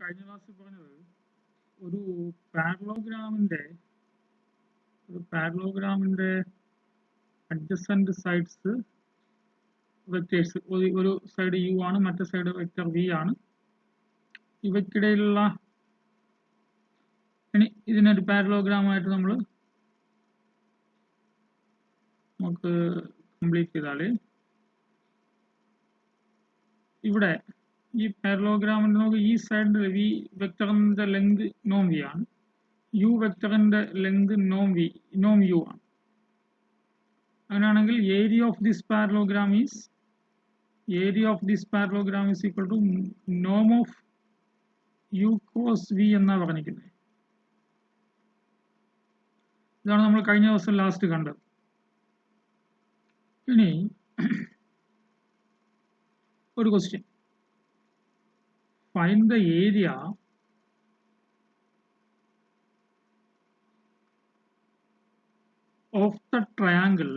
കഴിഞ്ഞ ക്ലാസ്സിൽ പറഞ്ഞത് ഒരു പാരലോഗ്രാമിന്റെ അഡ്ജസന്റ് സൈഡ്സ് വെക്ടേഴ്സ്, ഒരു സൈഡ് യു ആണ്, മറ്റേ സൈഡ് വെക്ടർ വി ആണ്. ഇവയ്ക്കിടയിലുള്ള ഇനി ഇതിനൊരു പാരലോഗ്രാമായിട്ട് നമുക്ക് കംപ്ലീറ്റ് ചെയ്താൽ ഇവിടെ ഈ പാരലോഗ്രാമിന്റെ നമുക്ക് ഈ സൈഡിൽ വി വെക്ടറിന്റെ ലെങ്ത് നോം വി ആണ്, യു വെക്ടറിന്റെ ലെങ്ത് നോം യു ആണ്. അങ്ങനെയാണെങ്കിൽ area of this parallelogram is equal to നോം ഓഫ് യു ക്രോസ് വി എന്നാണ് പറഞ്ഞിരിക്കുന്നത്. ഇതാണ് നമ്മൾ കഴിഞ്ഞ ദിവസം ലാസ്റ്റ് കണ്ടത്. ഇനി ഒരു question, find the area of the triangle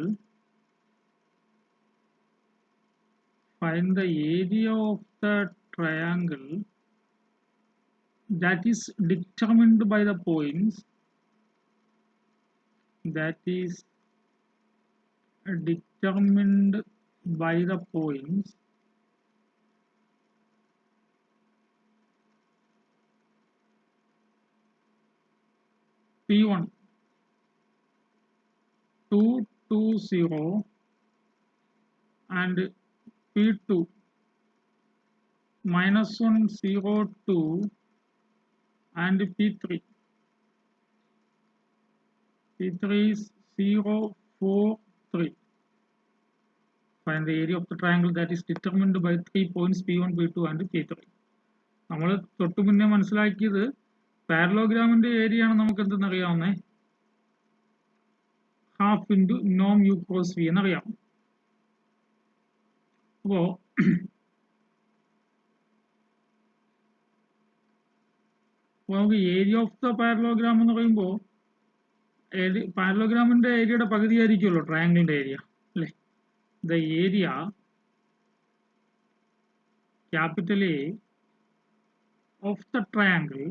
that is determined by the points P1 220 and P2 -102 and P3 is 043. Find the area of the triangle that is determined by 3 points P1, P2 and P3. നമ്മൾ തൊട്ടു മുന്നേ മനസ്സിലാക്കിയത് പാരലോഗ്രാമിന്റെ area ആണ് നമുക്ക് എന്തെന്നറിയാവുന്നേ, half into നോം u cross V എന്നറിയാം. അപ്പോ നമുക്ക് area of the parallelogram എന്ന് പറയുമ്പോൾ പാരലോഗ്രാമിന്റെ ഏരിയയുടെ പകുതി ആയിരിക്കുമല്ലോ ട്രയാങ്കിളിന്റെ ഏരിയ അല്ലേ. The area capital A of the triangle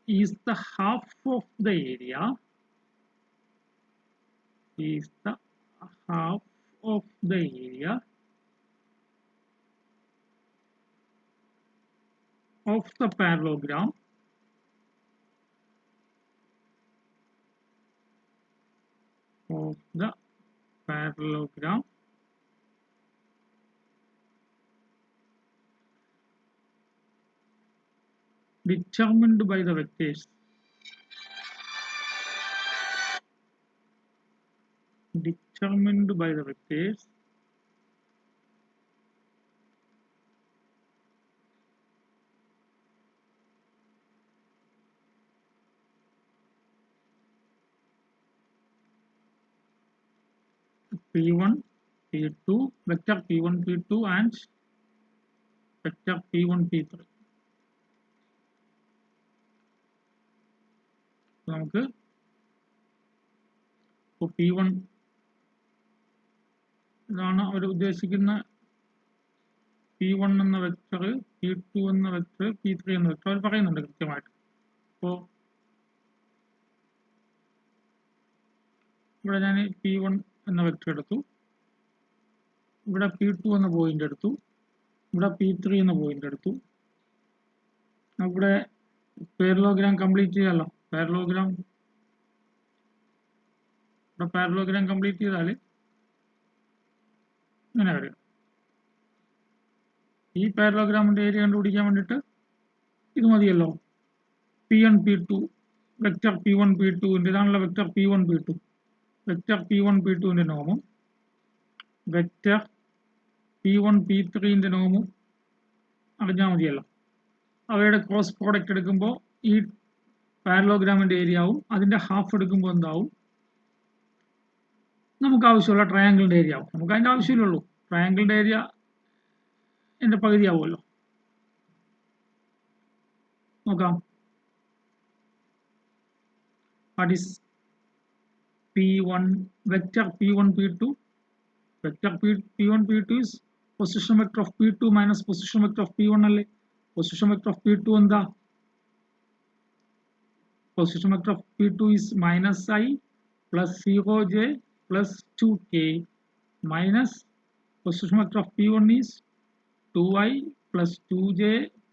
is the half of the area of the parallelogram determined by the vectors P1, P2, vector P1, P2 and vector P1, P3. നമുക്ക് ഇപ്പോൾ P1 ഇതാണ് അവർ ഉദ്ദേശിക്കുന്ന P1 എന്ന vector, P2 എന്ന vector, P3 എന്ന vector അവർ പറയുന്നുണ്ട് കൃത്യമായിട്ട്. അപ്പോൾ ഇവിടെ ഞാൻ P1 എന്ന വെക്ടർ എടുത്തു, ഇവിടെ P2 എന്ന പോയിന്റ് എടുത്തു, ഇവിടെ P3 എന്ന പോയിന്റ് എടുത്തു. ഇവിടെ പാരലോഗ്രാം കംപ്ലീറ്റ് ചെയ്യാമല്ലോ. പാരലോഗ്രാം കംപ്ലീറ്റ് ചെയ്താൽ ഇങ്ങനെ വരിക. ഈ പാരലോഗ്രാമിന്റെ ഏരിയ കണ്ടുപിടിക്കാൻ വേണ്ടിയിട്ട് ഇത് മതിയല്ലോ. P1 P2 vector P1 P2 ഇതാണല്ലോ vector P1 P2. Vector P1 P2 നോമും വെക്ടർ P1 P3 നോമും അറിഞ്ഞാൽ മതിയല്ലോ. അവയുടെ ക്രോസ് പ്രോഡക്റ്റ് എടുക്കുമ്പോൾ ഈ പാരലോഗ്രാമിന്റെ ഏരിയ ആവും, അതിന്റെ ഹാഫ് എടുക്കുമ്പോൾ എന്താവും, നമുക്ക് ആവശ്യമുള്ള ട്രയാങ്കിളിന്റെ ഏരിയ ആവും. നമുക്ക് അതിന്റെ ആവശ്യമില്ലുള്ളൂ, ട്രയാങ്കിളിന്റെ ഏരിയ എൻ്റെ പകുതി ആവുമല്ലോ. നോക്കാം. What is P1 vector P1 P2. Vector P1 P2 is position vector of P2 minus position vector of P1 alle. Position vector of P2 എന്താ? Position vector of P2 is minus I plus 0j plus 2k minus position vector of P1 is 2I plus 2j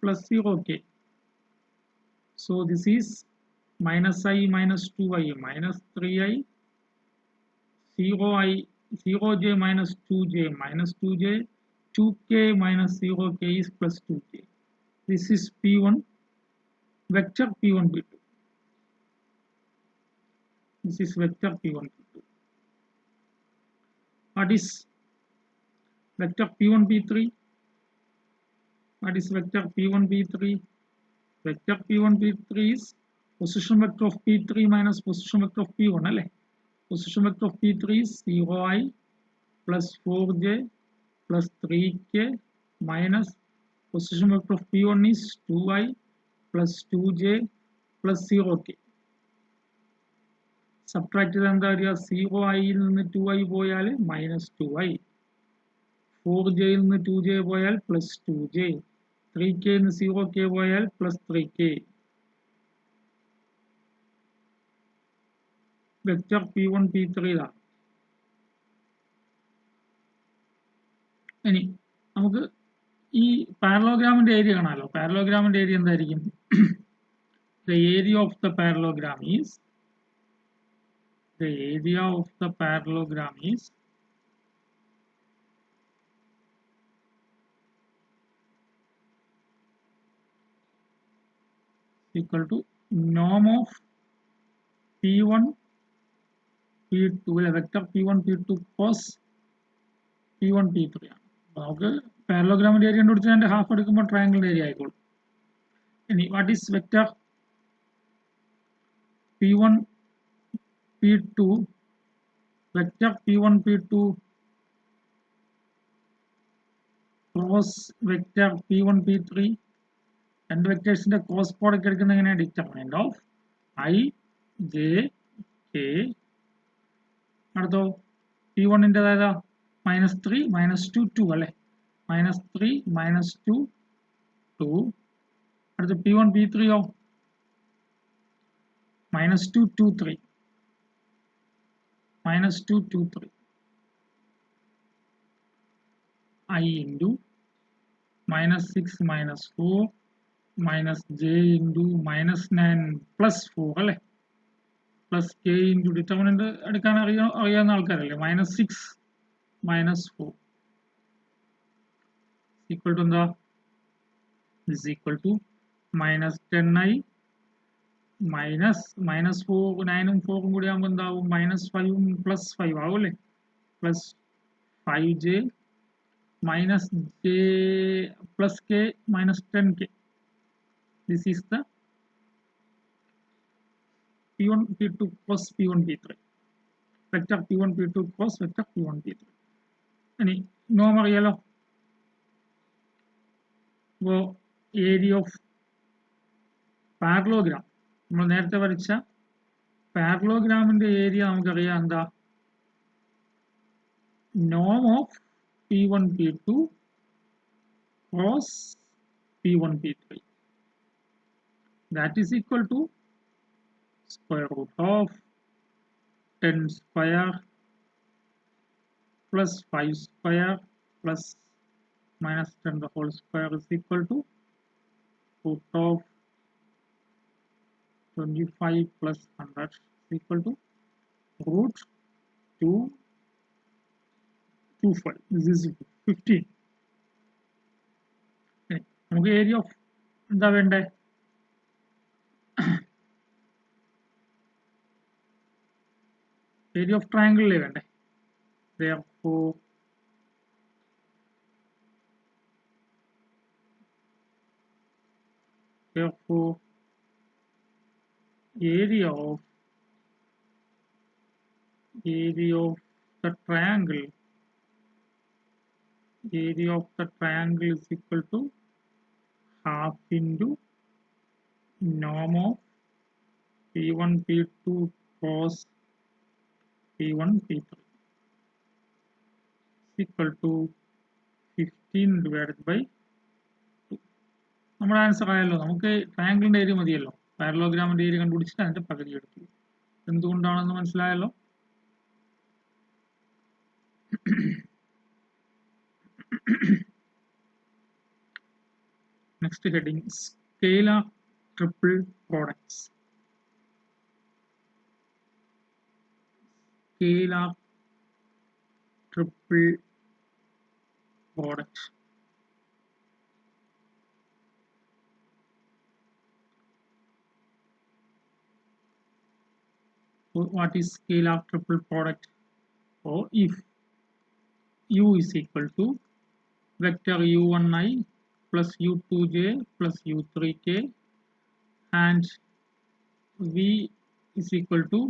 plus 0k. So this is minus I minus 2I minus 3I 0I 0j minus 2j minus 2j 2k minus 0k is plus 2k. This is P1 vector P1 P2. This is vector P1 P2. What is vector P1 P3? What is vector P1 P3? Vector P1 P3 is position vector of P3 minus position vector of P1 alle. Position vector of P3 is 0I plus 4j plus 3k minus position vector of P1 is 2I plus 2j plus 0k. Subtract എന്താ വരിക? 0I ൽ നിന്ന് 2I പോയാൽ minus 2I, 4j ൽ നിന്ന് 2j പോയാൽ plus 2j, 3k ൽ നിന്ന് 0k പോയാൽ plus 3k. Vector P1 P3 ഇതാണ്. ഇനി നമുക്ക് ഈ പാരലോഗ്രാമിന്റെ ഏരിയ കാണാമല്ലോ. പാരലോഗ്രാമിന്റെ ഏരിയ എന്തായിരിക്കും? The area of the parallelogram is equal to norm of P1 P2 vector P1 P2 cos P1 P3 ആണ്. നമുക്ക് പാരലോഗ്രാമിന്റെ ഏരിയ കണ്ടുപിടിച്ചാൽ അതിന്റെ ഹാഫ് എടുക്കുമ്പോൾ ട്രയാങ്കിളിന്റെ ഏരിയ ആയിക്കോളും. ഇനി what is vector P1 P2 vector P1 P2 cross vector P1 P3 രണ്ട് വെക്ടേഴ്സിന്റെ cross product എടുക്കുന്നത് എങ്ങനെയാണ്? Determinant of I J K. അടുത്തോ P1 ന്റെ അതായത് -3 -2 2 അല്ലേ? -3 -2 2. അടുത്ത P1 P3 oh -2 2 3 -2 2 3 I into -6 -4 minus j into -9 plus 4 അല്ലേ? പ്ലസ് k into ഡിറ്റർമിനന്റ് എടുക്കാൻ അറിയാവുന്ന ആൾക്കാരല്ലേ? -6 -4 ഈക്വൽ ടു എന്താ? ഇസ് ഈക്വൽ ടു -10i -4 9ഉം 4ഉം കൂടി ആകുമ്പോൾ എന്താവും? -5ഉം +5 ആവും അല്ലേ? Plus 5j minus j plus k minus 10k. This is the P1 P2 cross P1 P3. Vector P1 P2 cross vector P1 P3. Any norm അറിയാലോ? അപ്പോൾ area of parallelogram നമ്മൾ നേരത്തെ വരച്ച പാരലോഗ്രാമിന്റെ ഏരിയ നമുക്കറിയാം എന്താ? നോം of P1 P2 cross P1 P3. That is equal to square root of 10 square plus 5 square plus minus 10 the whole square is equal to root of 25 plus 100 is equal to root 225. This is 15. നമുക്ക് area of എന്താ വേണ്ടേ? Area of ട്രയാങ്കിളിലേ വേണ്ടേ? Therefore area of the triangle is equal to half into norm of P1 P2 cos P1 P3 is equal to 15 divided by 2. നമ്മുടെ answer ആയല്ലോ. നമുക്ക് ട്രയാങ്കിളിന്റെ area മതിയല്ലോ. പാരലോഗ്രാമിന്റെ area കണ്ടുപിടിച്ചിട്ട് അതിന്റെ പകുതി എടുത്തു. എന്തുകൊണ്ടാണെന്ന് മനസ്സിലായല്ലോ. Next heading, scalar triple products. Scalar triple product. So what is scalar triple product? So if u is equal to vector u1i plus u2j plus u3k and v is equal to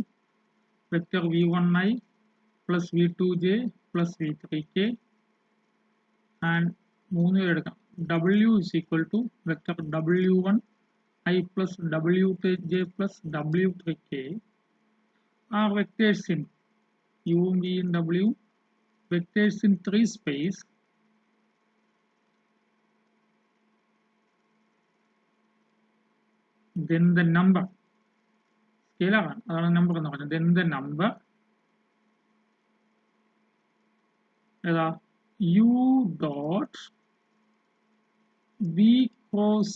vector v1i plus v2j plus v3k and w is equal to vector w1i plus w2j plus w3k are vectors in u, v and w, vectors in 3 space then the number scalar ആണ് number എന്ന് പറഞ്ഞത് then the number ഏതാ u dot v cross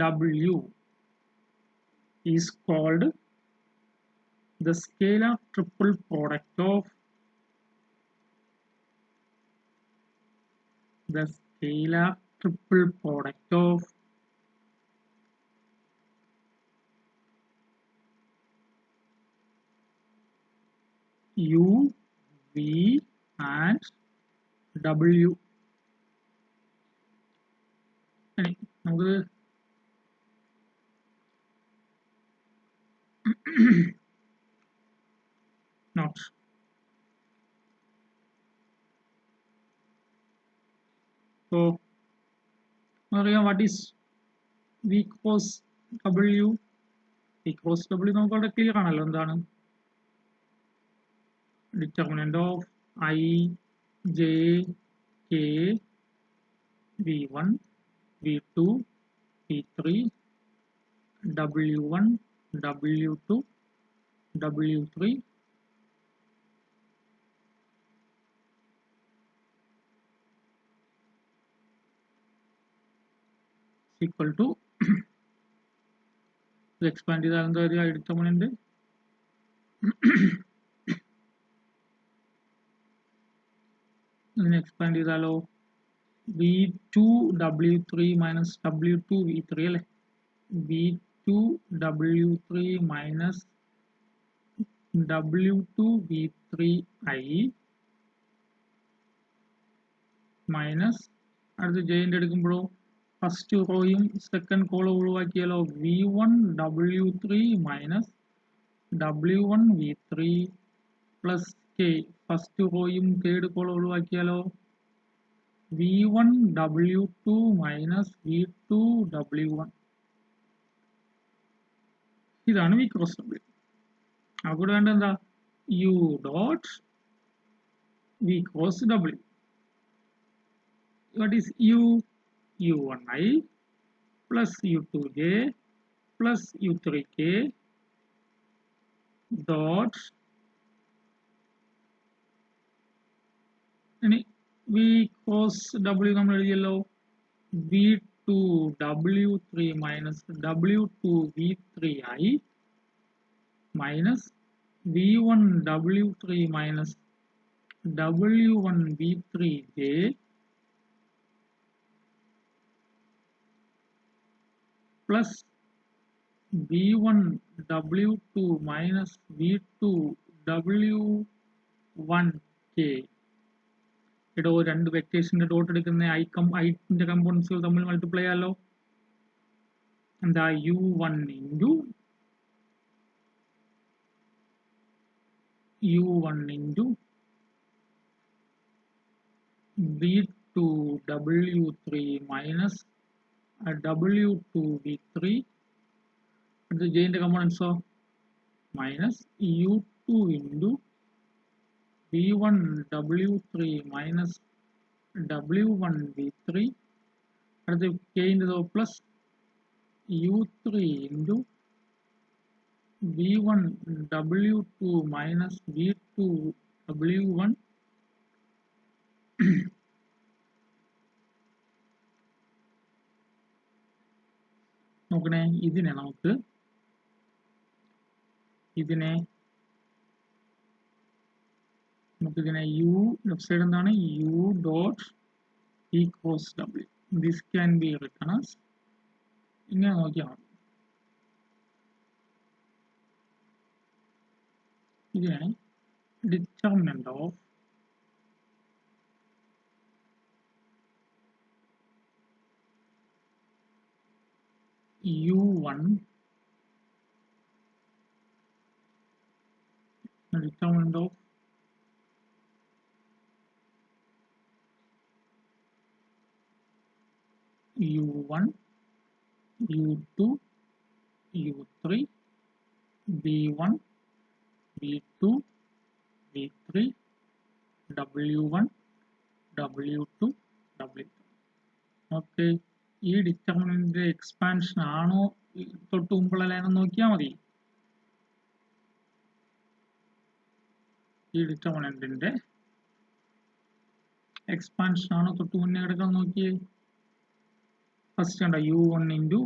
w is called the scalar triple product of u, v and w. നമുക്ക് not so അറിയാം what is v cross w. v cross w നമുക്ക് അവിടെ clear ആണല്ലോ. എന്താണ് determinant of I, j, k, v1, v2, v3, w1, w2, w3 equal to expand ചെയ്താൽ എന്താ വരിക determinant expand ചെയ്താലോ v2 w3 minus w2 v3 അല്ലേ v2 w3 minus w2 v3 I minus അടുത്ത j ന്റെ എടുക്കുമ്പോഴോ ഫസ്റ്റ് റോയും സെക്കൻഡ് കോളം ഒഴിവാക്കിയാലോ v1 w3 minus w1 v3 plus k first റോയും തേർഡ് കോളം ഒഴിവാക്കിയാലോ v1 w2 minus v2 w1. ഇതാണ് v cross w. അവിടെ വേണ്ട എന്താ u dot v cross w. What is u? u1i plus u2j plus u3k dot v cross w നമ്മൾ എഴുതിയല്ലോ v2 w3 minus w2 v3i minus v1 w3 minus w1 v3j plus v1 w2 minus v2 w1k. ഇടോ രണ്ട് വെക്ടേഴ്സിന്റെ dot എടുക്കുന്ന ഐന്റെ കമ്പോണൻസുകൾ തമ്മിൽ multiply ചെയ്യാലോ. എന്താ u1 into v2 w3 minus w2 v3 അടുത്ത j ന്റെ കമ്പോണൻസോ minus u2 into v1 w3 minus w1 v3 അടുത്ത k into plus u3 into v1 w2 minus v2 w1 നോക്കണേ ഇതിനെ നമുക്ക് ഇതിനെ u ലെഫ്റ്റ് സൈഡ് എന്താണ് u dot e cross w this can be written as ഇങ്ങനെ നോക്കിയാൽ മതി ഇതിനെ determinant of u1 determinant of u1 u2 u3 v1 v2 v3 w1 w2 w3 okay ഈ ഡിറ്റർമിനന്റ് എക്സ്പാൻഷൻ ആണോ തൊട്ട് മുമ്പുള്ള ലൈൻ നോക്കിയാൽ മതി ഈ ഡിറ്റർമിനന്റിന്റെ എക്സ്പാൻഷൻ ആണോ തൊട്ട് മുന്നേ കിടക്കാൻ നോക്കിയേ ഫസ്റ്റ് കണ്ട u1 into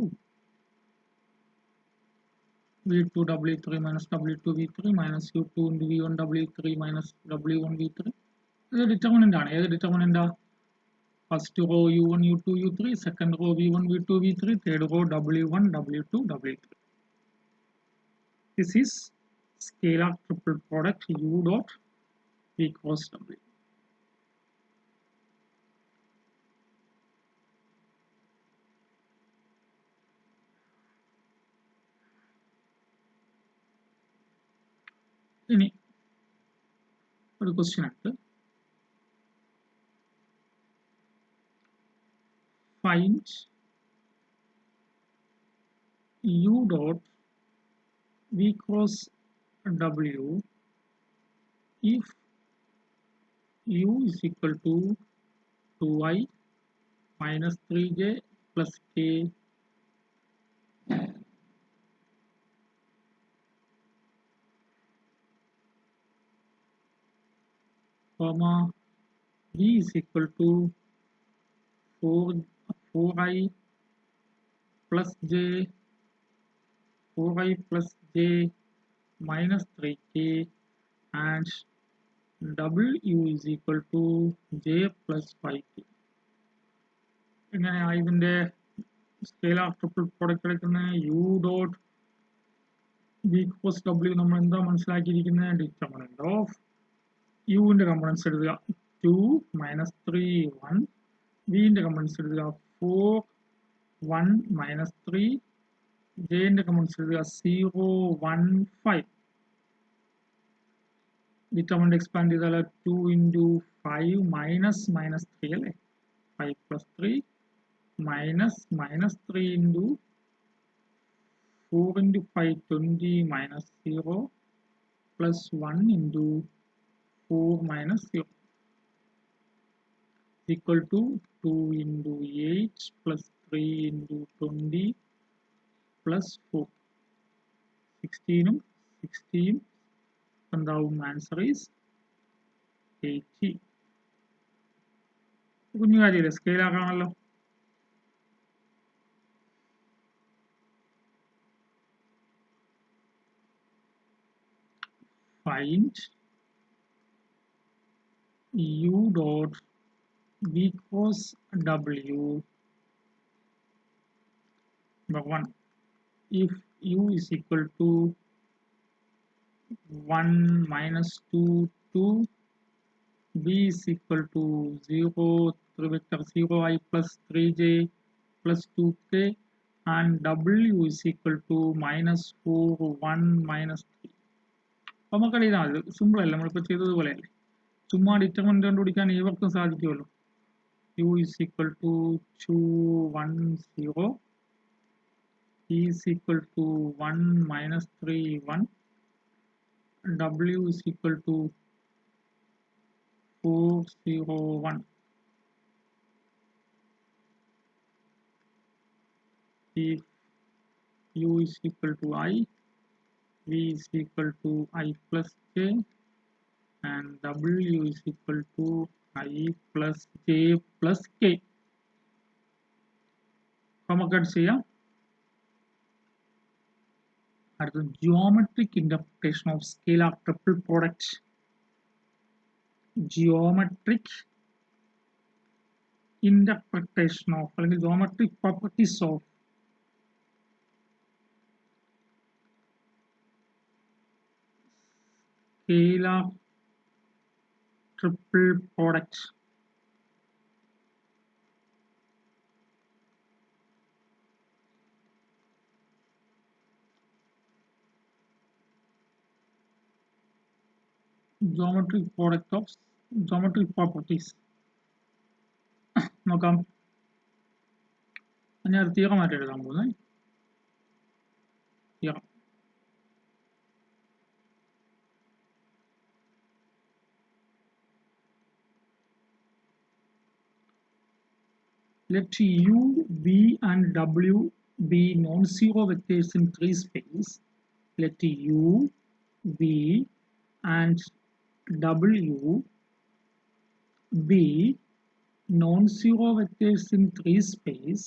v2 w3 minus w2 v3 minus u2 into v1 w3 minus w1 v3 ഇത് ഡിറ്റർമിനന്റ് ആണ് ഏത് ഡിറ്റർമിനന്റാ first row u1 u2 u3 second row v1 v2 v3 third row w1 w2 w3 this is scalar triple product u dot v cross w ഇനി ഒരു question ഉണ്ട് find u dot v cross w if u is equal to 2i minus 3j plus k comma v is equal to 4i plus j 4i plus j minus 3k and w is equal to j plus 5k ഇങ്ങനെയാണ് ഇതിന്റെ scalar triple product എടുക്കുന്നത് u dot v cross w നമ്മൾ എന്താ മനസ്സിലാക്കിയിരിക്കുന്നത് determinant of u ന്റെ components എടുക്കുക 2 minus 3 1 v ന്റെ components എടുക്കുക 4 1 minus 3 j ന്റെ കമ്പോണൻസ് എടുക്കുക 0 1 5 ഡിറ്റർമിനന്റ് എക്സ്പാൻഡ് ചെയ്താൽ 2 into 5 minus 3 അല്ലേ 5 plus 3 minus 3 into 4 into 5 20 minus 0 plus 1 into 4 minus 0 equal to 2 into 8 plus 3 into 20 plus 4 16 16 എന്താവും ആൻസർ ഈസ് 80 കുഞ്ഞു കാര്യമല്ലേ scale ആക്കാണല്ലോ find u dot v cross w number 1 if u is equal to 1 minus 2 2 b is equal to 0 3 vector 0i plus 3j plus 2k and w is equal to minus 4 1 minus 3 അപ്പോൾ നമുക്കറിയാം ഇതാണ് simple അല്ല നമ്മളിപ്പോൾ ചെയ്തതുപോലെ അല്ലേ ചുമ്മാ determinant കണ്ടുപിടിക്കാൻ ഇവർക്കും സാധിക്കുമല്ലോ u is equal to 2 1 0 e is equal to 1 minus 3 1 w is equal to 401. If u is equal to I, v is equal to I plus j, and w is equal to I plus j plus k. നമുക്ക് ചെയ്യാം. അടുത്ത geometric interpretation of scalar triple product. Geometric interpretation of അല്ലെങ്കിൽ geometric properties of scalar triple product. Geometric product of geometric properties. നോക്കാം. ഞാൻ theorem ആയിട്ട് എഴുതാൻ പോകുന്നത്. Theorem. Let u, v and w be non-zero vectors in three space. Let u, v and w be non-zero vectors in three space.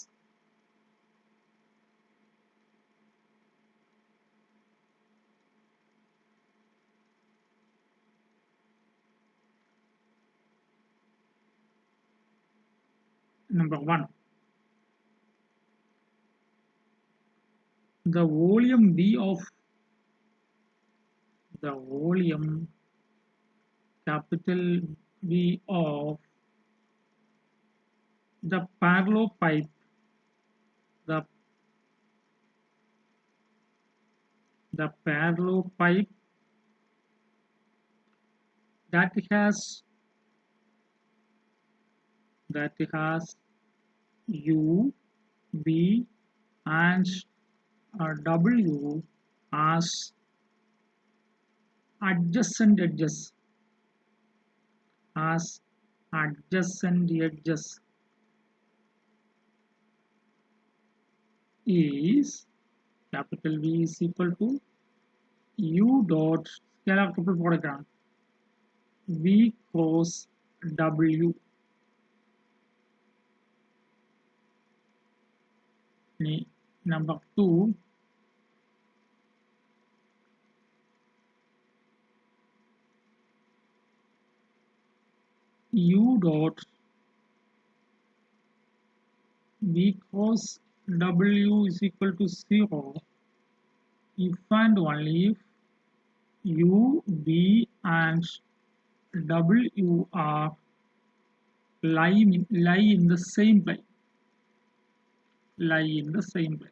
Number 1. The volume V of the volume capital V of the parallelepiped the parallelepiped that has u, v and w as adjacent edges is capital V is equal to u dot scalar triple product v cross w. Number 2, u dot v cross w is equal to 0 if and only if u, v and w are lie in the same plane.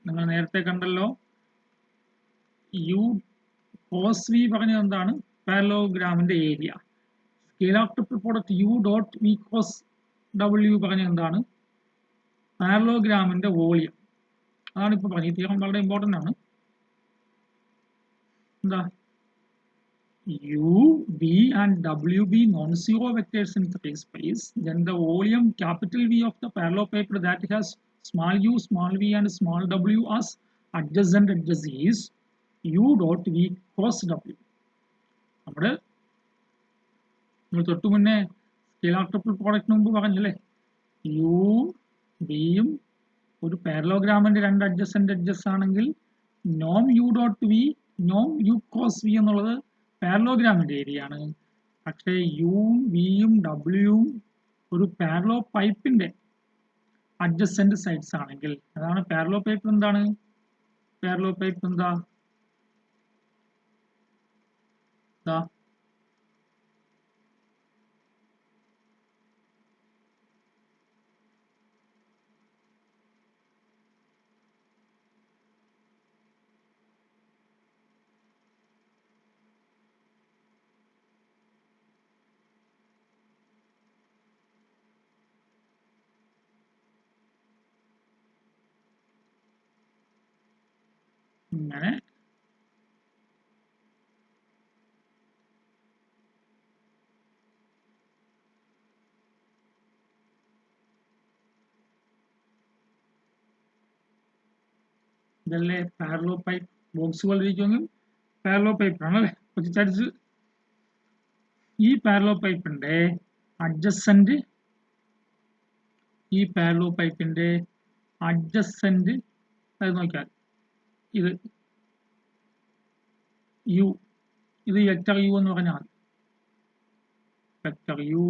നിങ്ങൾ നേരത്തെ കണ്ടല്ലോ u cos v പറഞ്ഞത് എന്താണ്? പാരലോഗ്രാമിന്റെ area. Scalar triple product u dot v cos w പറഞ്ഞത് എന്താണ്? പാരലോഗ്രാമിന്റെ volume. അതാണ് ഇപ്പോൾ പറഞ്ഞത്. ഈ തിയറം വളരെ ഇമ്പോർട്ടൻ്റ് ആണ്. എന്താ? u, v and w be non-zero vectors in three space, then the volume capital V of the parallelepiped that has small u, small v and small w as adjacent edges is u dot v cross w. നമ്മുടെ തൊട്ടു മുന്നേ scalar triple പ്രോഡക്റ്റിന് മുമ്പ് പറഞ്ഞല്ലേ, U വിയും ഒരു പാരലോഗ്രാമിന്റെ രണ്ട് adjacent edges ആണെങ്കിൽ നോം U dot V നോം u cross V എന്നുള്ളത് പാരലോഗ്രാമിന്റെ ഏരിയ ആണ്. പക്ഷേ യുവും വിയും ഡബ്ല്യുവും ഒരു പാരലോ പൈപ്പിന്റെ അഡ്ജസന്റ് സൈഡ്സ് ആണെങ്കിൽ, അതാണ് പാരലോ പൈപ്പ്. എന്താണ് പാരലോ പൈപ്പ്? എന്താ? ഇങ്ങനെ ഇതല്ലേ പാരലോ പൈപ്പ് ബോക്സ് പോലെ ഇരിക്കുമെങ്കിൽ പാരലോ പൈപ്പ് ആണല്ലേ. ചരിച്ച് ഈ പാരലോ പൈപ്പിന്റെ അഡ്ജസന്റ് ഈ പാരലോ പൈപ്പിന്റെ അഡ്ജസന്റ് അത് നോക്കിയാൽ ഇത് യു, ഇത് വെക്ടർ യു എന്ന് പറഞ്ഞാൽ വെക്ടർ യു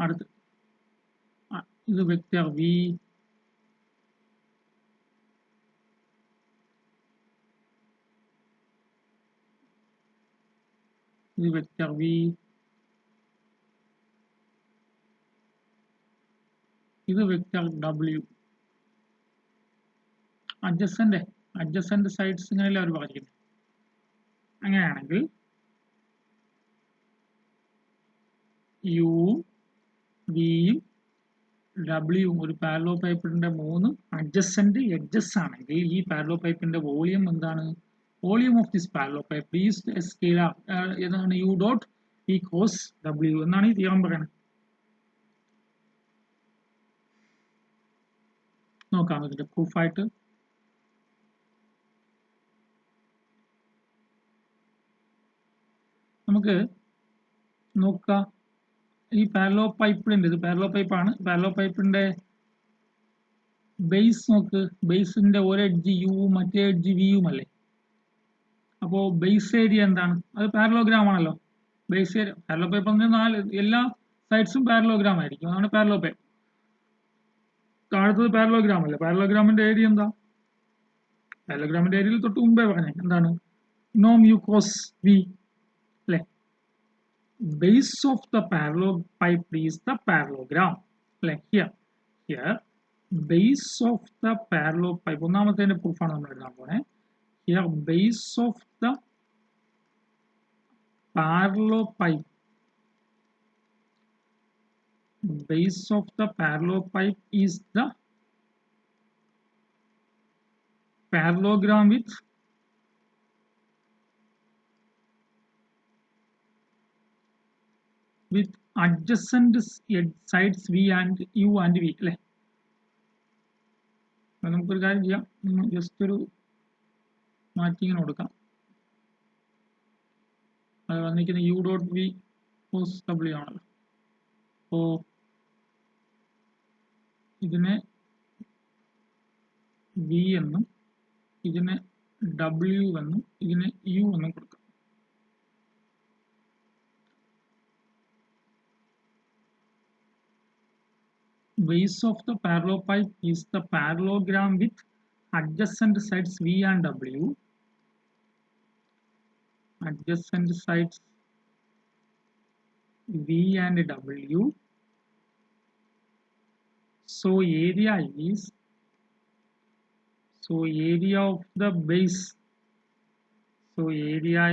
അടുത്ത് ഇത് വെക്ടർ വി, ഇത് വെക്ടർ വി, ഇത് വെക്ടർ ഡബ്ല്യു. അഡ്ജസന്റ് സൈഡ്സ് ഇങ്ങനെയല്ലേ അവർ പറഞ്ഞിരിക്കുന്നത്. അങ്ങനെയാണെങ്കിൽ യു വിയും ഡബ്ല്യു ഒരു പാരലോ പൈപ്പിന്റെ 3 അഡ്ജസന്റ് എഡ്ജസ് ആണെങ്കിൽ ഈ പാരലോ പൈപ്പിന്റെ വോളിയം എന്താണ്? Volume of this parallelopiped is scalar ഏതാണ്? യു ഡോട്ട് വി ക്രോസ് ഡബ്ല്യു എന്നാണ് ഈ തിയറം പറയുന്നത്. നോക്കാം ഇതിന്റെ പ്രൂഫായിട്ട്. നമുക്ക് നോക്കാം ഈ പാരലോ പൈപ്പിന്റെ, ഇത് പാരലോ പൈപ്പാണ്, പാരലോ പൈപ്പിന്റെ ബേസ് നോക്ക്. ബേസിന്റെ ഒരു എഡ്ജ് യുവും മറ്റേ എഡ്ജ് വിയും അല്ലേ. അപ്പോൾ ബേസ് ഏരിയ എന്താണ്? അത് പാരലോഗ്രാം ആണല്ലോ. ബേസ് ഏരിയ പാരലോ പൈപ്പ് എന്ന് പറഞ്ഞാൽ എല്ലാ സൈഡ്സും പാരലോഗ്രാം ആയിരിക്കും, അതാണ് പാരലോ പൈപ്പ്. താഴത്തത് പാരലോഗ്രാം അല്ലേ. പാരലോഗ്രാമിന്റെ ഏരിയ എന്താ? പാരലോഗ്രാമിന്റെ ഏരിയയിൽ തൊട്ട് മുമ്പേ പറഞ്ഞേ എന്താണ്? നോം യു ക്രോസ് വി അല്ലേ. Base of the parallelopiped is the parallelogram അല്ലേ. Here base of the parallelopiped, ഒന്നാമത്തെ പ്രൂഫാണ് നമ്മൾ എഴുതാൻ പോണേ. ഹിയർ ബേസ് ഓഫ് ദ parallel pipe, base of the parallel pipe is the parallelogram with adjacent sides v and u and v അല്ലേ. നമുക്കൊരു കാര്യം ചെയ്യാം, ജസ്റ്റ് ഒരു മാറ്റിങ്ങനെ കൊടുക്കാം. അത് വന്നിരിക്കുന്ന U dot V cross W ആണല്ലോ. അപ്പോൾ ഇതിനെ വി എന്നും ഇതിനെ ഡബ്ല്യു എന്നും ഇതിനെ യു എന്നും കൊടുക്കാം. Base of the parallel pipe is the parallelogram with adjacent sides v and w. Adjacent sides v and w. So area is, so area of the base, so area,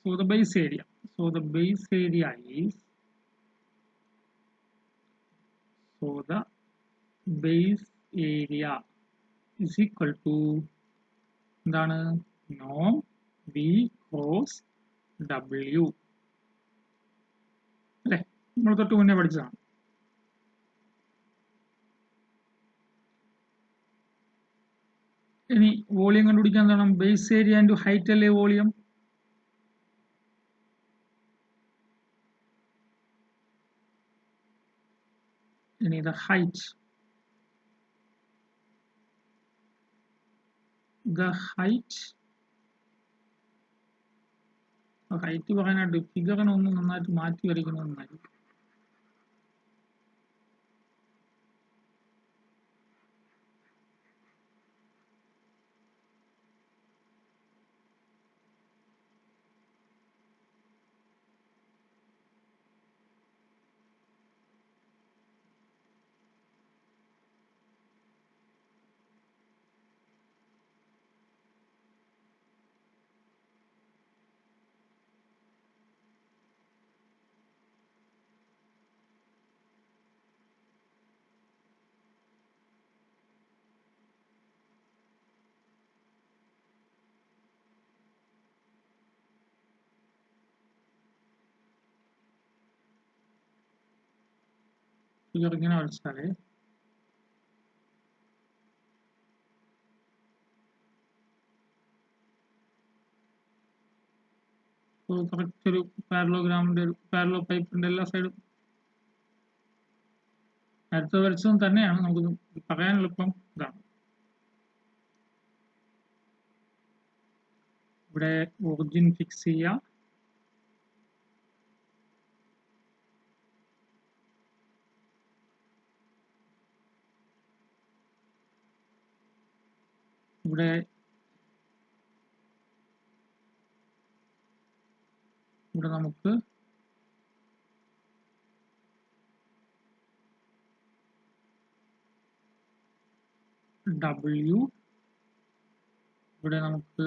so the base area, so the base area is, so the base area is equal to എന്താണ്? നോം V cross W അല്ലേ. നമ്മൾ തൊട്ട് മുന്നേ പഠിച്ചതാണ്. ഇനി volume കണ്ടുപിടിക്കാൻ എന്താണ്? Base area and height അല്ലേ വോളിയം. ഇനി the height പറയാനായിട്ട് ഫിഗറിനെ ഒന്ന് നന്നായിട്ട് മാറ്റി വരയ്ക്കുന്നത് നന്നായിരിക്കും. ഫിഗർ ഇങ്ങനെ വരച്ചാൽ കറക്റ്റ് ഒരു പാരലോഗ്രാമിന്റെ ഒരു പാരലോ പൈപ്പിന്റെ എല്ലാ സൈഡും നേരത്തെ വരച്ചതും തന്നെയാണ്, നമുക്ക് പറയാൻ എളുപ്പം ഇതാണ്. ഇവിടെ ഒറിജിൻ ഫിക്സ് ചെയ്യാം. ഇവിടെ നമുക്ക് W, ഇവിടെ നമുക്ക്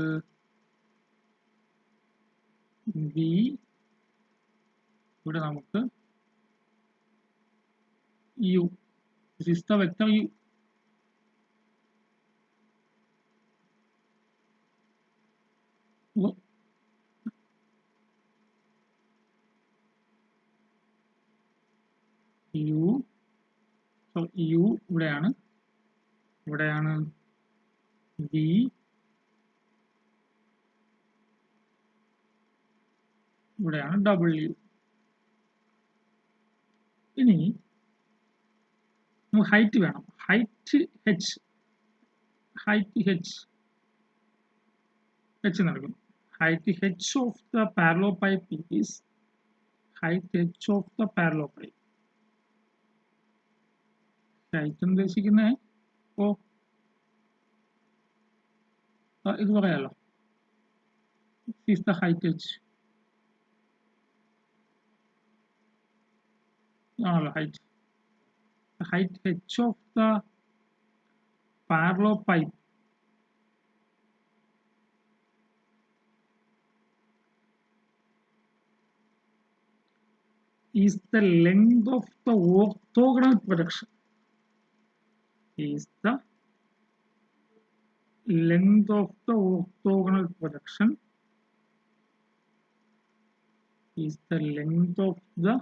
V, ഇവിടെ നമുക്ക് U. This is the vector U. So U ഇവിടെയാണ് V, ഇവിടെയാണ് W. ഇനി നമുക്ക് ഹൈറ്റ് വേണം. ഹൈറ്റ് h നൽകും. Height h of the parallel pipe is height h of the parallel pipe. Height ഉദ്ദേശിക്കുന്നത് ഇത് പറയാലോ, is the height h ആണല്ലോ height. The height h of the parallel pipe is the length of the orthogonal projection. Is the length of the orthogonal projection. Is the length of the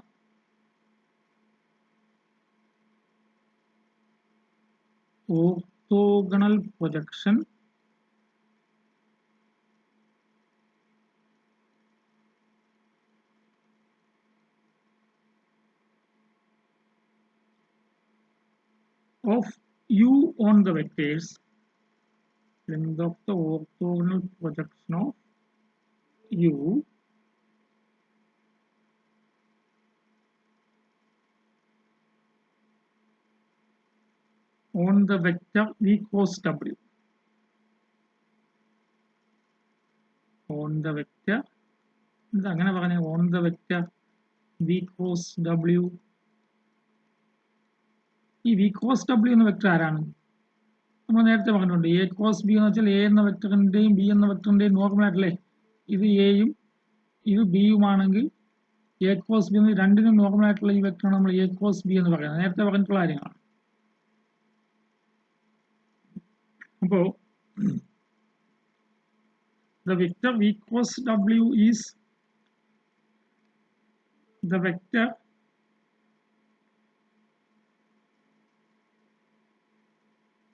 orthogonal projection of U on the vectors. Length of the orthogonal projection of U on the vector V cross W. On the vector, അങ്ങനെ പറഞ്ഞ on the vector V cross W. ഈ V cross W എന്ന vector ആരാണ്? നമ്മൾ നേരത്തെ പറഞ്ഞിട്ടുണ്ട്, A cross B എന്ന് വെച്ചാൽ A എന്ന വെക്ടറിന്റെയും B എന്ന വെക്ടറിന്റെയും നോർമൽ ആയിട്ടല്ലേ. ഇത് എയും ഇത് ബിയുമാണെങ്കിൽ A cross B എന്ന് രണ്ടിനും നോർമൽ ആയിട്ടുള്ള ഈ വെക്ടറാണ് നമ്മൾ A cross B എന്ന് പറയുന്നത്. നേരത്തെ പറഞ്ഞിട്ടുള്ള കാര്യങ്ങളാണ്. അപ്പോൾ the vector V cross W is the vector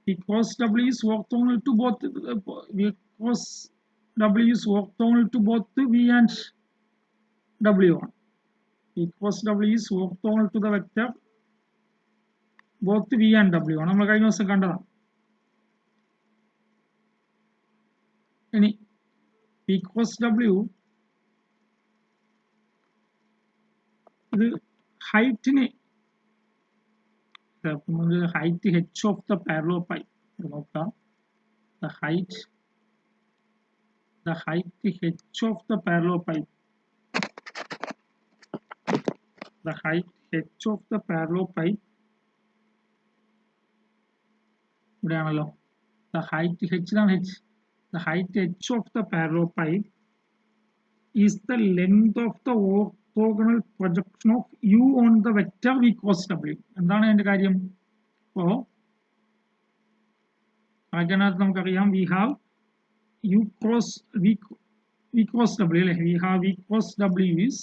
V cross W is orthogonal to both V cross W is orthogonal to both V and W. V cross W is orthogonal to the vector both V and W. നമ്മൾ കഴിഞ്ഞ ദിവസം കണ്ടതാണ്. ഇനി V cross W ഇത് ഹൈറ്റിന് height h of the parallel pipe നോക്കാം. the height h of the parallel pipe, the height h of the parallel pipe ഇവിടെയാണല്ലോ. the height h ആണ് h. the height h of the parallel pipe is the length of the orthogonal projection of U on the vector V cross W. എന്താണ് അതിന്റെ കാര്യം? അപ്പോൾ അതിനകത്ത് നമുക്കറിയാം we have U cross V cross W അല്ലേ. we have V cross W is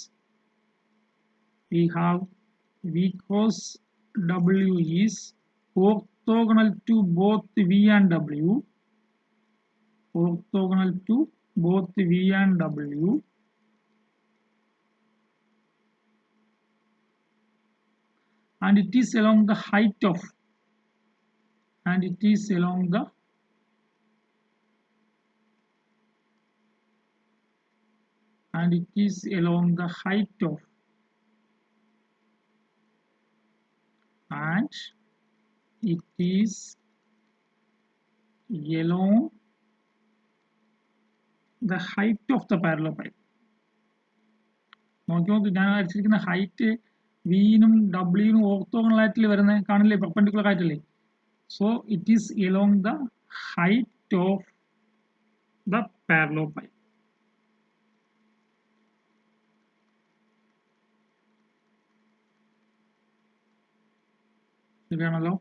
we have V cross W is orthogonal to both V and W, orthogonal to both V and W, and it is along the height of, and it is along the height of, and it is along the height of the parallelepiped. നോക്കി ഞാൻ വരച്ചിരിക്കുന്ന height വിനും ഡബ്ല്യൂനും orthogonal ആയിട്ട് വരുന്ന കാണില്ലേ, perpendicular ആയിട്ടല്ലേ. So it is along the height of the parallelopiped. ശരിയാണല്ലോ.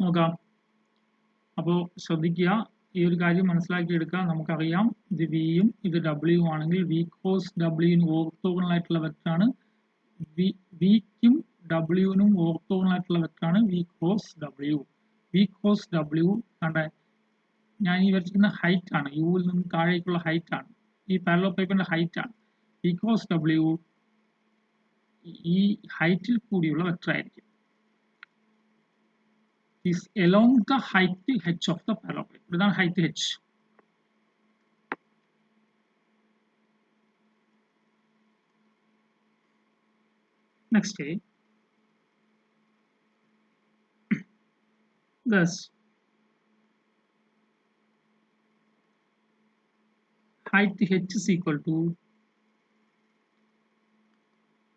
നോക്കാം. അപ്പോൾ ശ്രദ്ധിക്കുക, ഈ ഒരു കാര്യം മനസ്സിലാക്കിയെടുക്കുക. നമുക്കറിയാം ഇത് വിയും ഇത് ഡബ്ല്യു ആണെങ്കിൽ വി ക്രോസ് ഡബ്ല്യുവിന് ഓർത്തോഗണൽ ആയിട്ടുള്ള വെക്ടറാണ്. വിക്കും ഡബ്ല്യുവിനും ഓർത്തോഗണൽ ആയിട്ടുള്ള വെക്ടറാണ് v cross W. V cross ഡബ്ല്യു കണ്ട ഞാൻ ഈ വരച്ചിരിക്കുന്ന ഹൈറ്റ് ആണ്, യുവിൽ നിന്ന് താഴേക്കുള്ള ഹൈറ്റ് ആണ്, ഈ പാരലലോപൈപ്പിന്റെ ഹൈറ്റ് ആണ്. വി ക്രോസ് ഡബ്ല്യു ഈ ഹൈറ്റിൽ കൂടിയുള്ള വെക്ടർ ആയിരിക്കും. is along the height h of the parallelepiped. ഇതാണ് height h. Next, thus height h is equal to,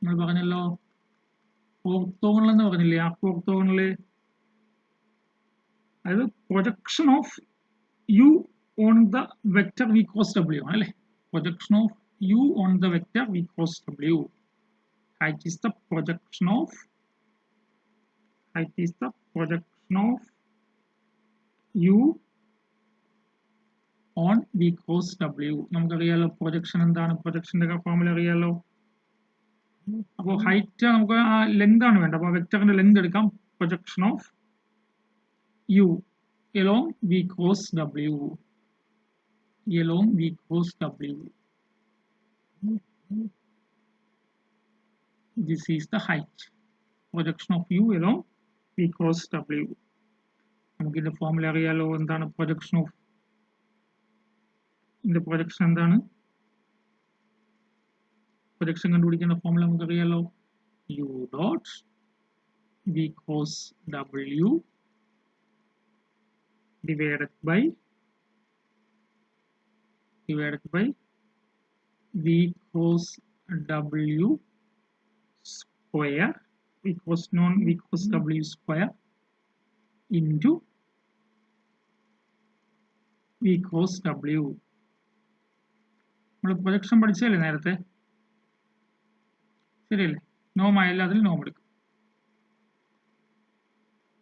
നമ്മൾ പറഞ്ഞല്ലോ ഓർത്തോഗണൽ എന്ന് പറഞ്ഞില്ലേ, ആ ഓർത്തോഗണൽ അതായത് projection of U on the vector V cross W ആണ് അല്ലേ. Projection of U on the vector V cross W. Height is the projection of U on V cross W. നമുക്കറിയാലോ projection എന്താണ്, പ്രൊജക്ഷന്റെ formula അറിയാലോ. അപ്പോൾ height നമുക്ക് ആ length ആണ് വേണ്ടത്. അപ്പോൾ വെക്ടറിന്റെ ലെങ്ത് എടുക്കാം. Projection of u along v cross w, along v cross w. This is the height, projection of u along v cross w. നമുക്ക് ഇതിന്റെ ഫോർമുല അറിയാലോ. എന്താണ് പ്രൊജക്ഷൻ ഓഫ്, ഇതിന്റെ പ്രൊജക്ഷൻ എന്താണ്, പ്രൊജക്ഷൻ കണ്ടുപിടിക്കേണ്ട ഫോർമുല നമുക്ക് അറിയാലോ. u dot v cross w divided by v cross w square, v cross w square into v cross w. നമ്മൾ projection പഠിച്ചല്ലേ നേരത്തെ, ശരിയല്ലേ. നോം ആയല്ല, അതിൽ നോം എടുക്കും.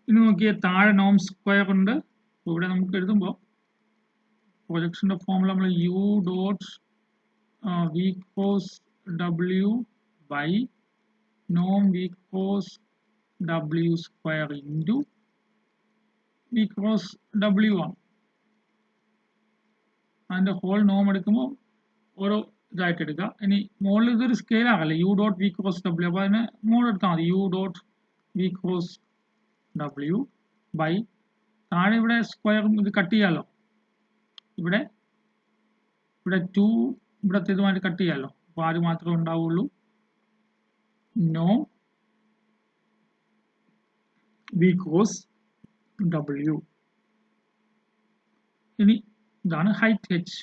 ഇനി നോക്കിയേ, താഴെ നോം സ്ക്വയർ ഉണ്ട്. ഇവിടെ നമുക്ക് എഴുതുമ്പോൾ പ്രൊജക്ഷന്റെ ഫോർമുല നമ്മൾ U dot V cross W by നോം V cross W square into V cross W ആണ്. അതിന്റെ ഹോൾ നോം എടുക്കുമ്പോൾ ഓരോ ഇതായിട്ട് എടുക്കുക. ഇനി മുകളിൽ ഇതൊരു സ്കെയിലാകല്ലേ, യു ഡോട്ട് വി ക്രോസ് ഡബ്ല്യു. അപ്പോൾ അതിന് മുകളിൽ എടുത്താൽ മതി u dot V cross W by താഴെ ഇവിടെ സ്ക്വയറും ഇത് കട്ട് ചെയ്യാമല്ലോ. ഇവിടെ 2 ഇവിടത്തെ ഇതുമായിട്ട് കട്ട് ചെയ്യാമല്ലോ. അപ്പോൾ ആര് മാത്രമേ ഉണ്ടാവുള്ളൂ, നോ വി ക്രോസ് ഡബ്ല്യു. ഇനി ഇതാണ് ഹൈറ്റ് എച്ച്.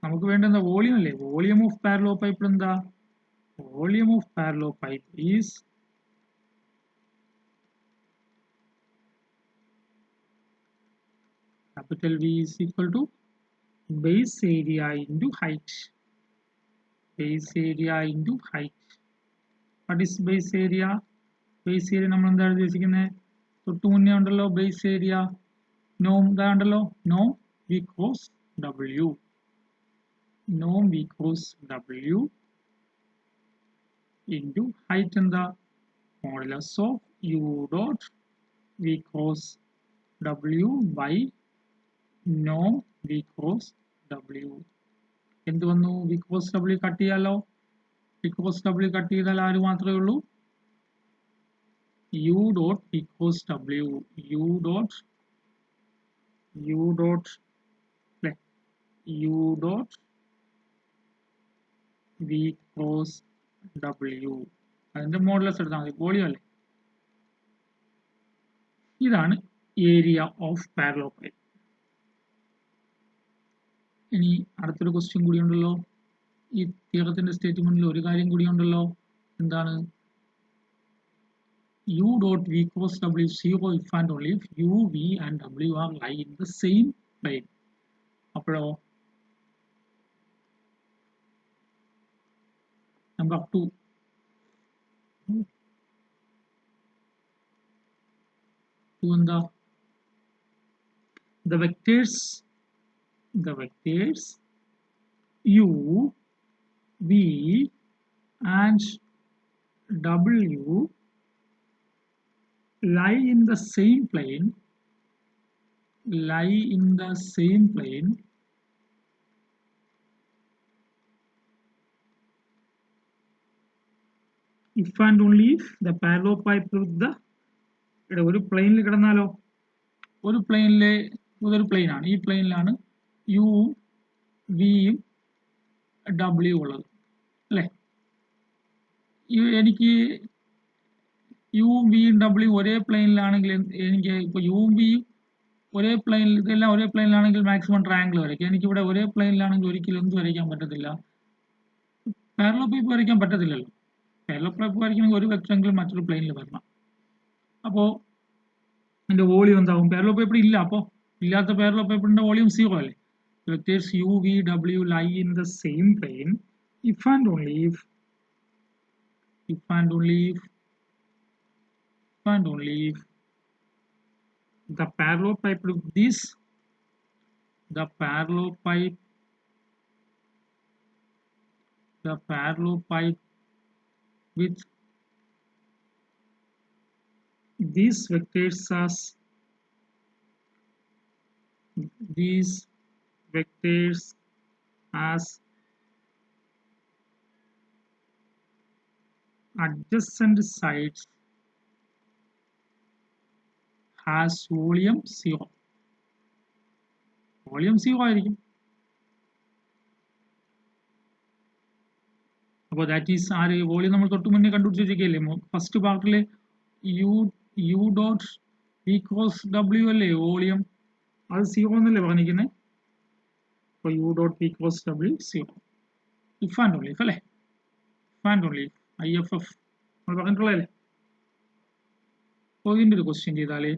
നമുക്ക് വേണ്ടുന്ന വോളിയം അല്ലേ. വോളിയം ഓഫ് പാരലലോപൈപ്പ് എന്താ, volume of parallelopiped is capital V is equal to base area into height. Base area into height. What is base area? Base area നമ്മൾ എന്താണ് ഉദ്ദേശിക്കുന്നത്? തൊട്ട് മുന്നേ ഉണ്ടല്ലോ base area. Norm ഇതാണ്ടല്ലോ norm V cross W. Norm V cross W into height എന്താ? Modulus of U dot V cross W by norm V cross W. എന്ത് വന്നു? V cross W cut ചെയ്യാലോ. V cross W കട്ട് ചെയ്താൽ ആര് മാത്രമേ ഉള്ളൂ? U dot V cross W. U dot V cross W. അതിന്റെ modulus എടുത്താൽ മതി. വോളിയം അല്ലേ? ഇതാണ് ഏരിയ ഓഫ് പാരലോപ്പൈപ്പ്. ഇനി അടുത്തൊരു ക്വസ്റ്റ്യൻ കൂടി ഉണ്ടല്ലോ. ഈ തിയറത്തിന്റെ സ്റ്റേറ്റ്മെന്റിൽ ഒരു കാര്യം കൂടി ഉണ്ടല്ലോ. എന്താണ്? U dot V cross W is 0 if and only if U, V and W are lie in the same plane. അപ്പോഴോ നമ്പർ 2 എന്താ? The vectors U, V and W lie in the same plane if and only if the parallelepiped with the ഒരു പ്ലെയിനിൽ കിടന്നാലോ. ഒരു പ്ലെയിനിലെ ഇതൊരു plain ആണ്. ഈ പ്ലെയിനിലാണ് യുവും വിയും W ഉള്ളത് അല്ലേ? എനിക്ക് യുവും വിയും ഡബ്ല്യു ഒരേ പ്ലെയിനിലാണെങ്കിൽ എനിക്ക് ഇപ്പോൾ യുവും വിയും ഒരേ പ്ലെയിനിൽ, ഇതെല്ലാം ഒരേ പ്ലെയിനിലാണെങ്കിൽ മാക്സിമം ട്രയാങ്കിൾ വരയ്ക്കാം. എനിക്കിവിടെ ഒരേ പ്ലെയിനിലാണെങ്കിൽ ഒരിക്കലും എന്ത് വരയ്ക്കാൻ പറ്റത്തില്ല? പാരലൽ വരയ്ക്കാൻ പറ്റത്തില്ലല്ലോ. പാരലൽ വരയ്ക്കണമെങ്കിൽ ഒരു വെക്ടറെങ്കിലും മറ്റൊരു പ്ലെയിനിൽ വരണം. അപ്പോൾ അതിന്റെ വോളിയം എന്താവും? പാരലൽ പേപ്പർ ഇല്ല. അപ്പോൾ ഇല്ലാത്ത പാരലൽ പേപ്പറിന്റെ വോളിയം 0 അല്ലേ? Vectors U, V, W lie in the same plane if and only if the parallelepiped with these vectors as adjacent sides has volume 0. Volume 0 ആയിരിക്കും. അപ്പോൾ ദാറ്റ് ഈസ് ആര്? Volume നമ്മൾ തൊട്ട് മുന്നേ കണ്ടുപിടിച്ചിരിക്കുകയല്ലേ ഫസ്റ്റ് പാർട്ടിൽ. U dot V cross W അല്ലേ volume? അത് 0 എന്നല്ലേ പറഞ്ഞിരിക്കുന്നത്? അപ്പോൾ U dot V cross W 0 if and only if അല്ലേ? ഇഫ് ആൻഡ് ഓൺലി IFF നമ്മൾ പറഞ്ഞിട്ടുള്ളതല്ലേ? അപ്പോൾ ഇതിൻ്റെ ഒരു ക്വസ്റ്റ്യൻ ചെയ്താലേ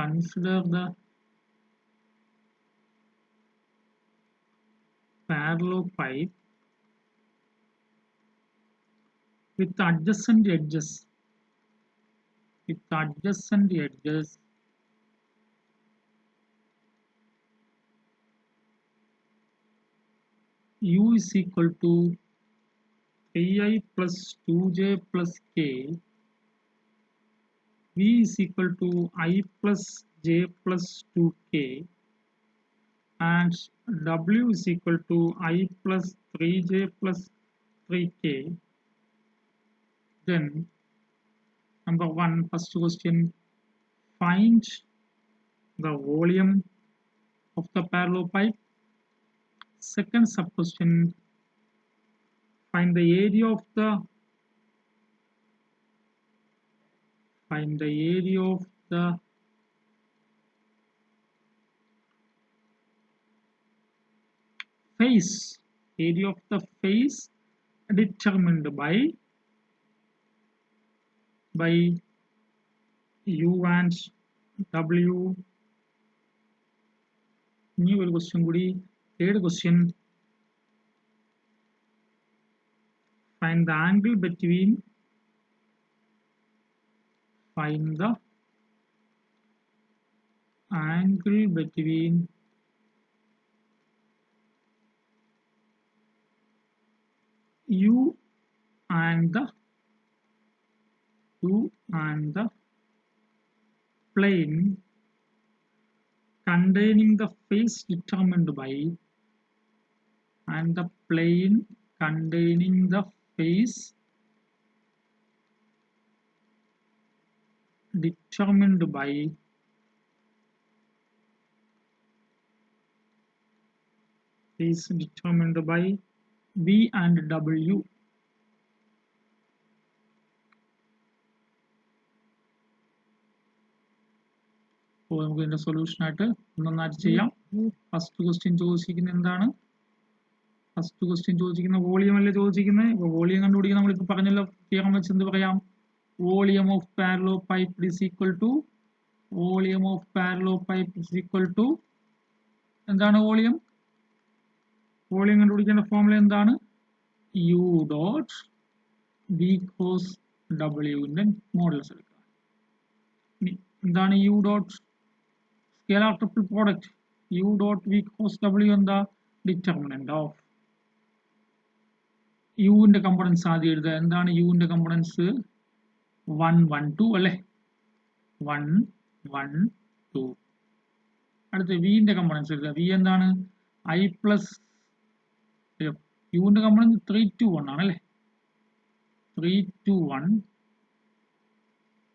consider the parallelepiped with adjacent edges U is equal to 3i plus 2j plus k, V is equal to I plus j plus 2k, and W is equal to I plus 3j plus 3k. Then number 1, first question, find the volume of the parallelepiped. Second sub question, find the area of the find the area of the face, area of the face determined by u and w. New question kudi, third question, find the angle between u and the plane containing the face determined by v and w. അപ്പോൾ നമുക്ക് ഇതിന്റെ solution ആയിട്ട് ഒന്നൊന്നായിട്ട് ചെയ്യാം. First question ചോദിച്ചിരിക്കുന്നത് എന്താണ്? First question ചോദിച്ചിരിക്കുന്ന volume അല്ലേ ചോദിച്ചിരിക്കുന്നത്. അപ്പോൾ വോളിയം കണ്ടുപിടിക്കാൻ നമ്മളിപ്പോൾ പറഞ്ഞല്ലോ, തിയറം വെച്ച് എന്ത് പറയാം? Volume of parallelopiped is equal to എന്താണ് വോളിയം? വോളിയം കണ്ടുപിടിക്കേണ്ട ഫോർമുല എന്താണ്? യു ഡോട്ട് വി ക്രോസ് ഡബ്ല്യുവിന്റെ മോഡുലസ് എടുക്കുക. എന്താണ് u dot? Scalar triple product. U dot V cross ഡബ്ല്യു എന്താ? ഡിറ്റർമിനന്റ് ഓഫ് യുവിന്റെ കമ്പോണൻസ് ആദ്യം എഴുതുക. എന്താണ് യുവിന്റെ കമ്പോണൻസ്? 1 1 2 അല്ലേ? 1 1 2. അടുത്ത് വിന്റെ കമ്പോണൻസ് എഴുതുക. വി എന്താണ്? ഐ പ്ലസ് യുവിന്റെ കമ്പോണൻസ് 3 2 1 ആണല്ലേ? 3 2 1.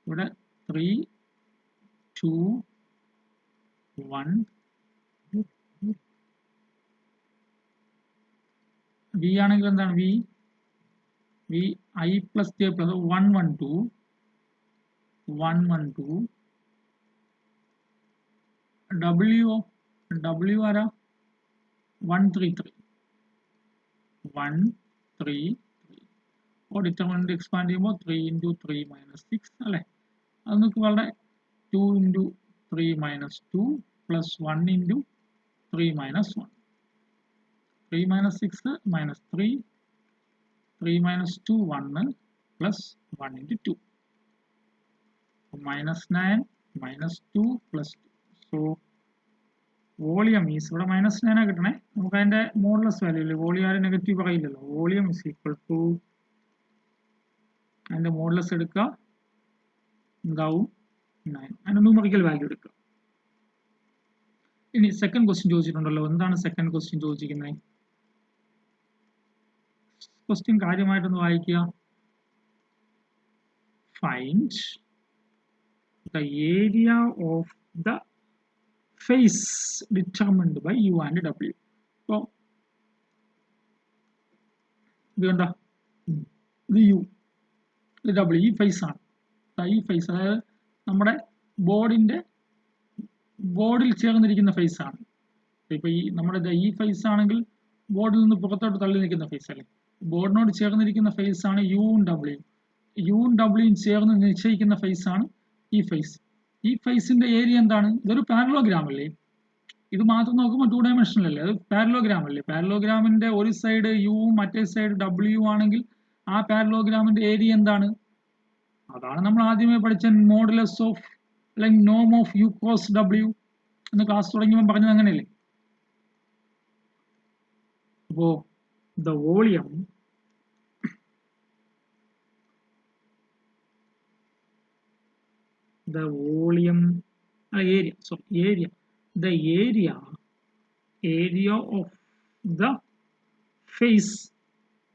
ഇവിടെ 3 2 1. വി ആണെങ്കിൽ എന്താണ്? V I plus J plus 1 1 2 1 1 2. W ആരാ? 1 3 3 1 3 3. അപ്പോൾ ഡിറ്റർമിനന്റ് എക്സ്പാൻഡ് ചെയ്യുമ്പോൾ 3 into 3 minus 6 അല്ലേ? അത് നമുക്ക് വളരെ 2 into 3 minus 2 plus 1 into 3 minus 1. 3 minus 6 minus 3. 3 minus 2 1 plus 1 into 2. Minus 9 minus 2 plus 2. So volume is ഇവിടെ -9 ആ കിട്ടണേ. നമുക്ക് അതിന്റെ മോഡുലസ് വാല്യൂ ഇല്ലേ? വോളിയം ആരും നെഗറ്റീവ് പറയില്ലല്ലോ. വോളിയം ഇസ് ഈക്വൽ ടു അതിന്റെ മോഡുലസ് എടുക്കുക, എന്താവും? 9. അതിന്റെ ന്യൂമറിക്കൽ വാല്യൂ എടുക്കുക. ഇനി സെക്കൻഡ് ക്വസ്റ്റ്യൻ ചോദിച്ചിട്ടുണ്ടല്ലോ. എന്താണ് സെക്കൻഡ് ക്വസ്റ്റ്യൻ ചോദിച്ചിരിക്കുന്നത്? ക്വസ്റ്റ്യൻ കാര്യമായിട്ടൊന്ന് വായിക്കുക. Find the area of the face determined by U and W. അപ്പോൾ ഇത് കണ്ട, ഇത് യു, ഇത് ഡബ്ല്യു, ഈ ഫേസ് ആണ്. ഈ ഫേസ് അതായത് നമ്മുടെ ബോർഡിൽ ചേർന്നിരിക്കുന്ന ഫേസ് ആണ്. ഇപ്പൊ ഈ നമ്മുടെ ഈ ഫേസ് ആണെങ്കിൽ ബോർഡിൽ നിന്ന് പുറത്തോട്ട് തള്ളി നിൽക്കുന്ന ഫേസ് അല്ലേ? ബോർഡിനോട് ചേർന്നിരിക്കുന്ന ഫേസ് ആണ് യുവും ഡബ്ല്യുവും. യുവും ഡബ്ല്യുവും ചേർന്ന് നിശ്ചയിക്കുന്ന ഫേസ് ആണ് ഈ ഫേസ്. ഈ ഫേസിന്റെ ഏരിയ എന്താണ്? ഇതൊരു പാരലോഗ്രാം അല്ലേ? ഇത് മാത്രം നോക്കുമ്പോൾ 2 ഡയമെൻഷനൽ അല്ലേ? അത് പാരലോഗ്രാം അല്ലേ? പാരലോഗ്രാമിന്റെ ഒരു സൈഡ് യുവും മറ്റേ സൈഡ് ഡബ്ല്യു ആണെങ്കിൽ ആ പാരലോഗ്രാമിന്റെ ഏരിയ എന്താണ്? അതാണ് നമ്മൾ ആദ്യമേ പഠിച്ച മോഡുലസ് ഓഫ് അല്ലെങ്കിൽ നോം ഓഫ് യു ക്രോസ് ഡബ്ല്യു എന്ന് ക്ലാസ് തുടങ്ങിയപ്പോൾ പറഞ്ഞത് അങ്ങനെയല്ലേ? അപ്പോ the volume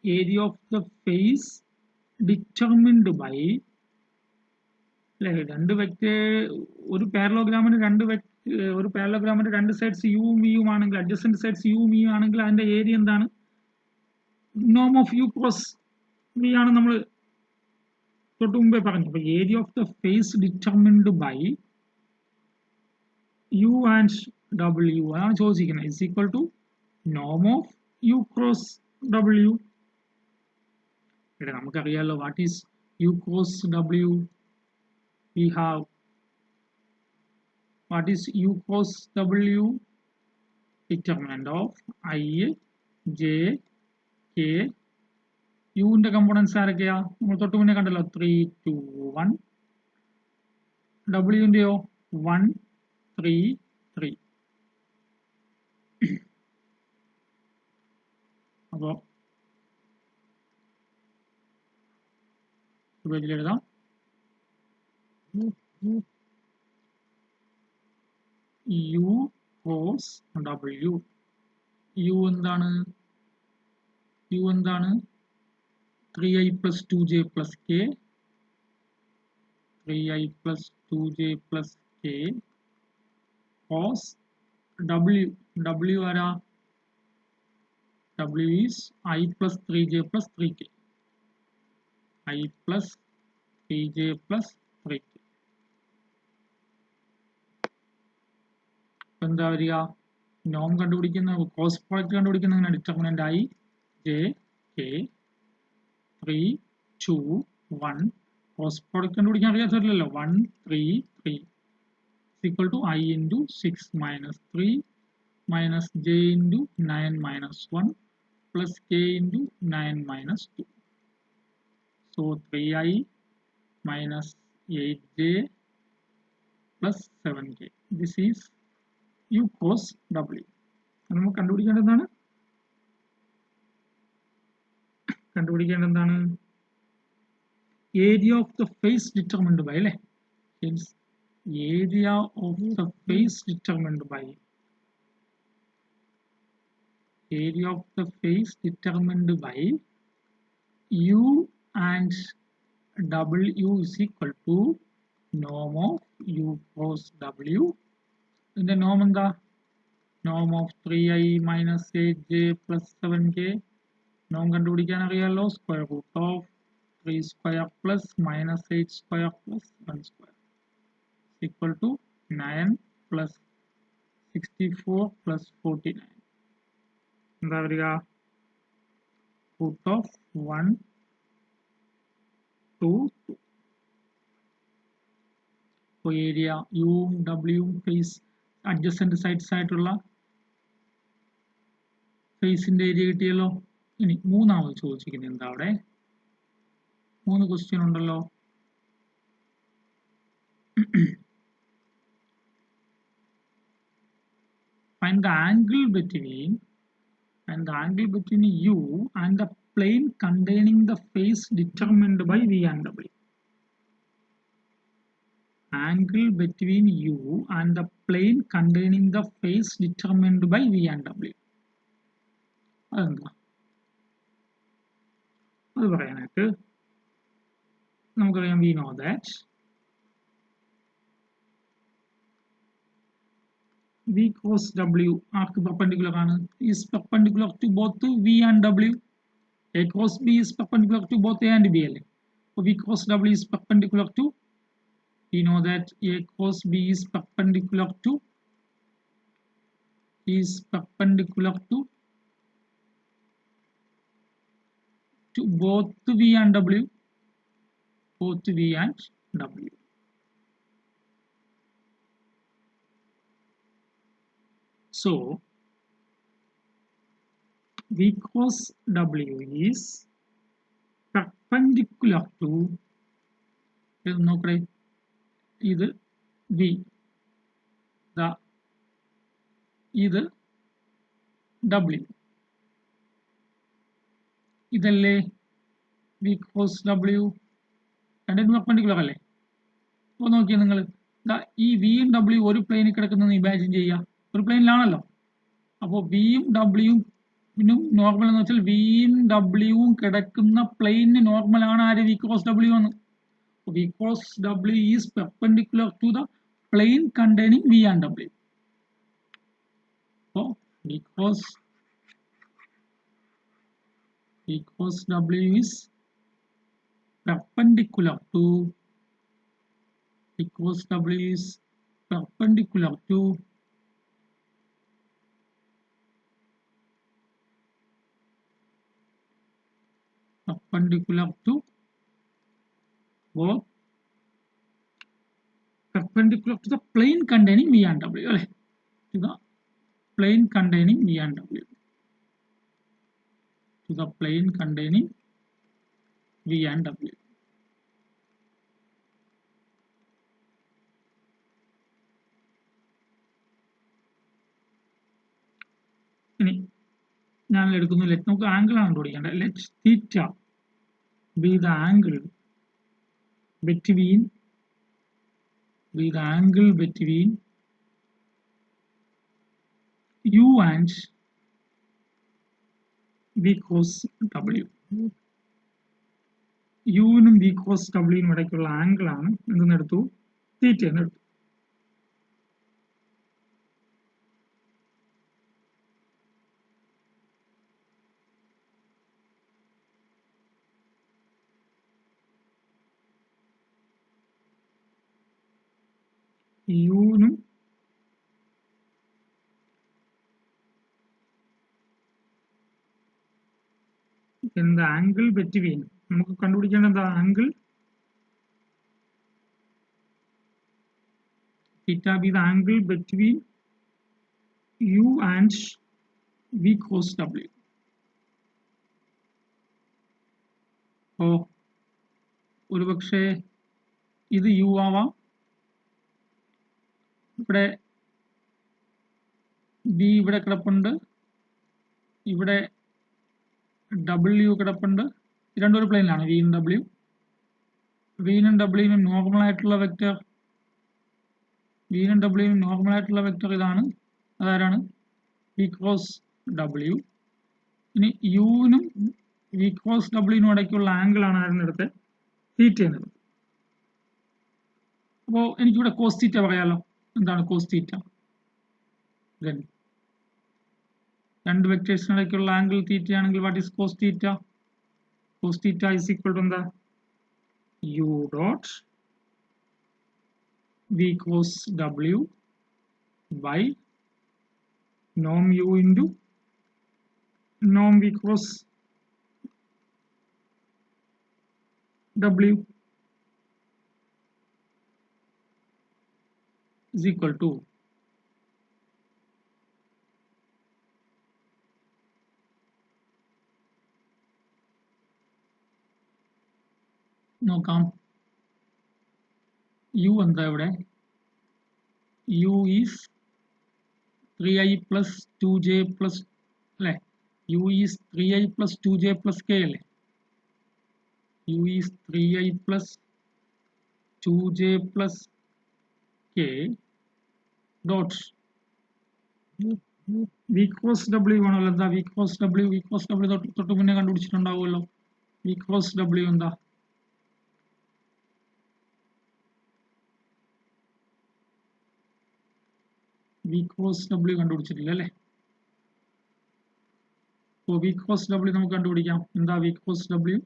area of the face determined by രണ്ട് വെക്ടർ, ഒരു പാരലോഗ്രാമിന് രണ്ട് സൈഡ്സ് യുവും വിയും ആണെങ്കിൽ, അഡ്ജസന്റ് സൈഡ്സ് യുവും വിയും ആണെങ്കിൽ അതിന്റെ ഏരിയ എന്താണ്? നോം ഓഫ് യു ക്രോസ് വി ആണ് നമ്മൾ തൊട്ട് മുമ്പേ പറഞ്ഞു. അപ്പോൾ area of the face determined by U and W അതാണ് ചോദിച്ചിരിക്കുന്നത്. ഇസ് ഈക്വൽ ടു നോം ഓഫ് യു ക്രോസ് ഡബ്ല്യു. ഇവിടെ നമുക്കറിയാമല്ലോ what is U cross W. We have what is u cross w, determinant of I, j, k. u ന്റെ components ആരൊക്കെയാ? നമ്മൾ തൊട്ട് മുന്നേ കണ്ടല്ലോ 3 2 1. w ന്റെയോ 1 3 3. അപ്പോൾ പേജിൽ എഴുതാം. u cross w. u എന്താണ്? u എന്താണ്? 3i plus 2j plus k. 3i plus 2j plus k cross w. w ആരാ? w is I plus 3j plus 3k. I plus 3j plus 3k. എന്താ വരിക? നോം കണ്ടുപിടിക്കുന്ന cross product കണ്ടുപിടിക്കുന്ന determinant I, j, k. 3 2 1. Cross product കണ്ടുപിടിക്കാൻ അറിയാത്തല്ലോ. 1 3 3 equal to I into 6 minus 3 minus j into 9 minus 1 plus k into 9 minus 2. So 3i minus 8j plus 7k. This is u cross w. നമുക്ക് കണ്ടുപിടിക്കേണ്ടതാണ് area of the face determined by അല്ലേ. Area of the face determined by area of the face determined by u and w is equal to norm of u cross w. In the norm എന്താ? norm of 3i minus 8j plus 7k. norm കണ്ടുപിടിക്കാൻ അറിയാലോ. square root of 3 square plus minus 8 square plus 1 square is equal to 9 plus 64 plus 49. എന്താ വരിക? Root of 1 2 2. അപ്പോൾ area യുവും ഡബ്ല്യുവും face adjacent sides ആയിട്ടുള്ള ഫേസിന്റെ ഏരിയ കിട്ടിയല്ലോ. ഇനി മൂന്നാമത് ചോദിച്ചിരിക്കുന്നത് എന്താ? അവിടെ 3 ക്വസ്റ്റ്യൻ ഉണ്ടല്ലോ. find the angle between u and the plane containing the face determined by v and w. Angle between u and the plane containing the face determined by v and w. അതെന്താ? അത് പറയാനായിട്ട് നമുക്കറിയാം we know that v cross w arc perpendicular ആണ്? is perpendicular to both v and w. a cross b is perpendicular to both a and b അല്ലേ. അപ്പോൾ v cross w is perpendicular to, we know that a cross b is perpendicular to both v and w. both v and w. So v cross w is perpendicular to, നോക്കണേ, ഇത് v, ഇത് w, ഇതല്ലേ v cross w. രണ്ടും perpendicular അല്ലേ. അപ്പോൾ നോക്കിയാൽ നിങ്ങൾ ഈ വിയും ഡബ്ല്യു ഒരു പ്ലെയിനിൽ കിടക്കുന്നത് ഇമാജിൻ ചെയ്യുക. ഒരു പ്ലെയിനിലാണല്ലോ. അപ്പോൾ വിയും ഡബ്ല്യുവിനും നോർമൽ എന്ന് വെച്ചാൽ വിയും ഡബ്ല്യുവും കിടക്കുന്ന പ്ലെയിനിന് നോർമലാണ് ആര്? വി ക്രോസ് ഡബ്ല്യു എന്ന്. V cross W is perpendicular to the plane containing V and W. അപ്പോൾ V cross W is perpendicular to because W is perpendicular to both perpendicular to the plane containing V and W, to the plane containing V and W, to the plane containing V and W. ഇനി ഞാൻ എടുക്കുന്നു നമുക്ക് angle ആണ് കണ്ടുപിടിക്കേണ്ടത്. Let theta be the angle between U and V cos W. U നും V cos W നും ഇടയ്ക്കുള്ള angle ആണ് എന്തെന്നെടുത്തു, തീറ്റ എന്നെടുത്തു. U നും എന്താ ആംഗിൾ ബിറ്റ്വീൻ, നമുക്ക് കണ്ടുപിടിക്കേണ്ട എന്താ angle theta be the angle between U and V cos W. അപ്പോൾ ഒരുപക്ഷെ ഇത് U ആവാം, ഇവിടെ V ഇവിടെ കിടപ്പുണ്ട്, ഇവിടെ W കിടപ്പുണ്ട്. രണ്ടും ഒരു പ്ലെയിനിലാണ് V നും W. V നും W നും നോർമൽ ആയിട്ടുള്ള വെക്റ്റർ, V നും W നും നോർമൽ ആയിട്ടുള്ള വെക്റ്റർ ഇതാണ്. അതാരാണ്? V cos W. ഇനി U നും V cos W നും ഇടയ്ക്കുള്ള ആംഗിൾ ആണ് ആരെന്നെടുത്ത്, തീറ്റ എന്നെടുത്ത്. അപ്പോൾ എനിക്കിവിടെ കോസ് തീറ്റ പറയാലോ. എന്താണ് കോസ് തീറ്റ? രണ്ട് വെക്ടേഴ്സിനിടയ്ക്കുള്ള ആംഗിൾ തീറ്റ ആണെങ്കിൽ what is cos theta? Cos theta is equal to എന്താ? U dot V cos W by norm U into norm V cos W is equal to നോക്കാം. U എന്താ ഇവിടെ? U is 3i plus 2j plus അല്ലേ? U is 3i plus 2j plus k അല്ലേ? U is 3i plus 2j plus k dot V cos W ആണല്ലോ. എന്താ V cos W? V cos W തൊട്ട് മുന്നേ കണ്ടുപിടിച്ചിട്ടുണ്ടാവുമല്ലോ. V cos W എന്താ? V cos W കണ്ടുപിടിച്ചിട്ടില്ല അല്ലേ? അപ്പോൾ V cos W നമുക്ക് കണ്ടുപിടിക്കാം. എന്താ V cos W?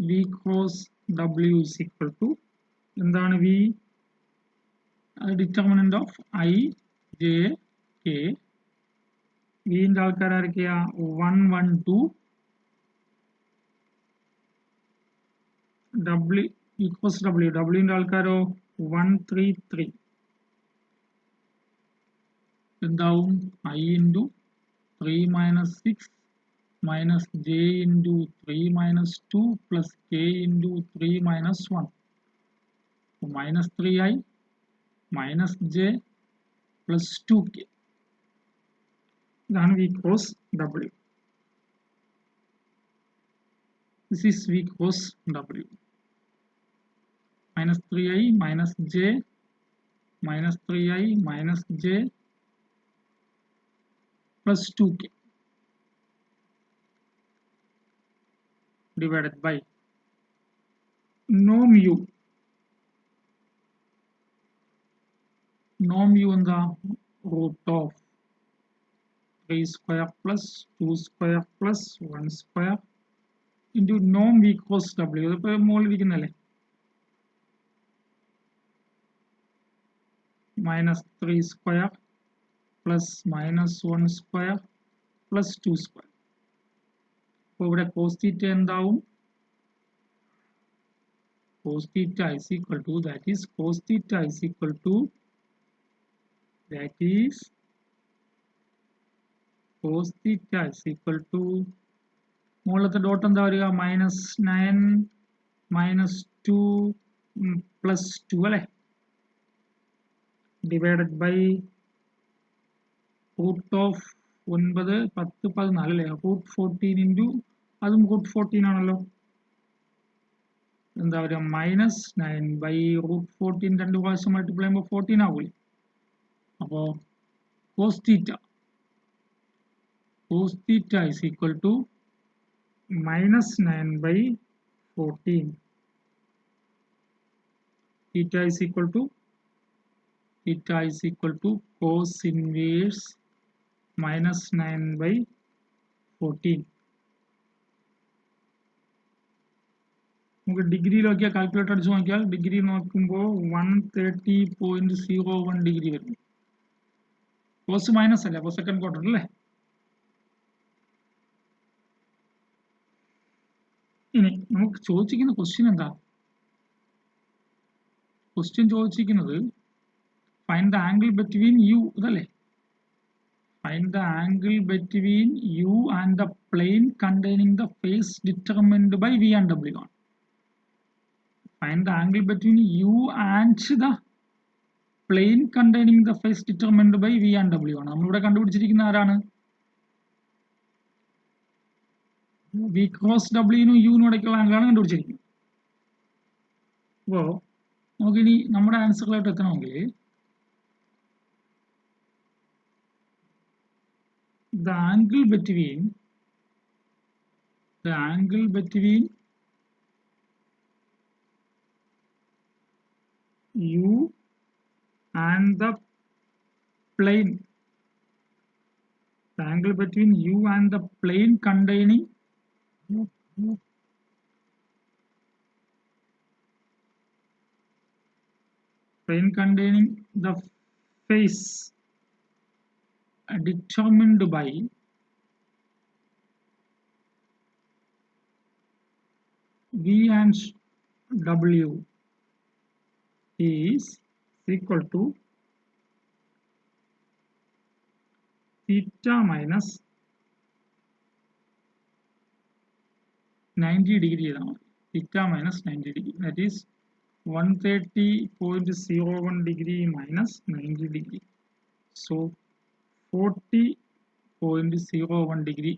V cos W is equal to എന്താണ്? V determinant of I J K. വിന്റെ ആൾക്കാർ ആരൊക്കെയാ? 1 1 2 W. V cos W. Wന്റെ ആൾക്കാരോ 1 3 3. എന്താവും? I into 3 minus 6 minus j into 3 minus 2 plus k into 3 minus 1. So minus 3i minus j plus 2k. Then V cos W. This is V cos W. Minus 3i minus j minus 3i minus j plus 2k divided by norm U. Norm U എന്താ? root of 3 square plus 2 square plus 1 square into norm v cos w. ഇതിപ്പോൾ മുകളിലിരിക്കുന്നല്ലേ, -3 square plus -1 square plus 2 square. അപ്പോൾ ഇവിടെ cos θ എന്താവും? cos θ is equal to, that is cos θ is equal to, that is cos θ is equal to, മുകളിലത്തെ dot എന്താ വരിക? -9 -2 plus 2 അല്ലേ, divided by root of 9 10 14 അല്ലേ, root 14 into അതും റൂട്ട് 14 ആണല്ലോ, എന്താ പറയുക -9 ബൈ റൂട്ട് 14 2 പ്രാവശ്യം മൾട്ടിപ്ലൈ ചെയ്യുമ്പോൾ 14 ആവൂലേ. അപ്പോൾ cos θ is equal to -9 by 14. Theta is equal to cos inverse -9 by 14. നമുക്ക് ഡിഗ്രിയിൽ നോക്കിയാൽ, കാൽക്കുലേറ്റർ അടിച്ച് നോക്കിയാൽ ഡിഗ്രി നോക്കുമ്പോൾ 130.01 ഡിഗ്രി വരും. കോസ് മൈനസ് അല്ലേ, അപ്പോൾ സെക്കൻഡ് ക്വാർട്ടർ അല്ലേ. ഇനി നമുക്ക് ചോദിച്ചിരിക്കുന്ന ക്വസ്റ്റ്യൻ എന്താ? ക്വസ്റ്റ്യൻ ചോദിച്ചിരിക്കുന്നത് find the angle between u, ഇതല്ലേ, find the angle between u and the plane containing the face determined by v and ഡബ്ല്യു ആണ്. Find the angle between u and the plane containing the face determined by v and w ആണ്. നമ്മളിവിടെ കണ്ടുപിടിച്ചിരിക്കുന്ന ആരാണ്? v cross w നും u നും ഇടയ്ക്കുള്ള ആംഗിളാണ് കണ്ടുപിടിച്ചിരിക്കുന്നത്. അപ്പോൾ നമുക്കിനി നമ്മുടെ ആൻസറിലോട്ട് എത്തണമെങ്കിൽ the angle between u and the plane, the angle between u and the plane containing the face determined by v and w is equal to theta minus 90 degree. Theta minus 90 degree, that is 130.01 degree minus 90 degree. So 40.01 degree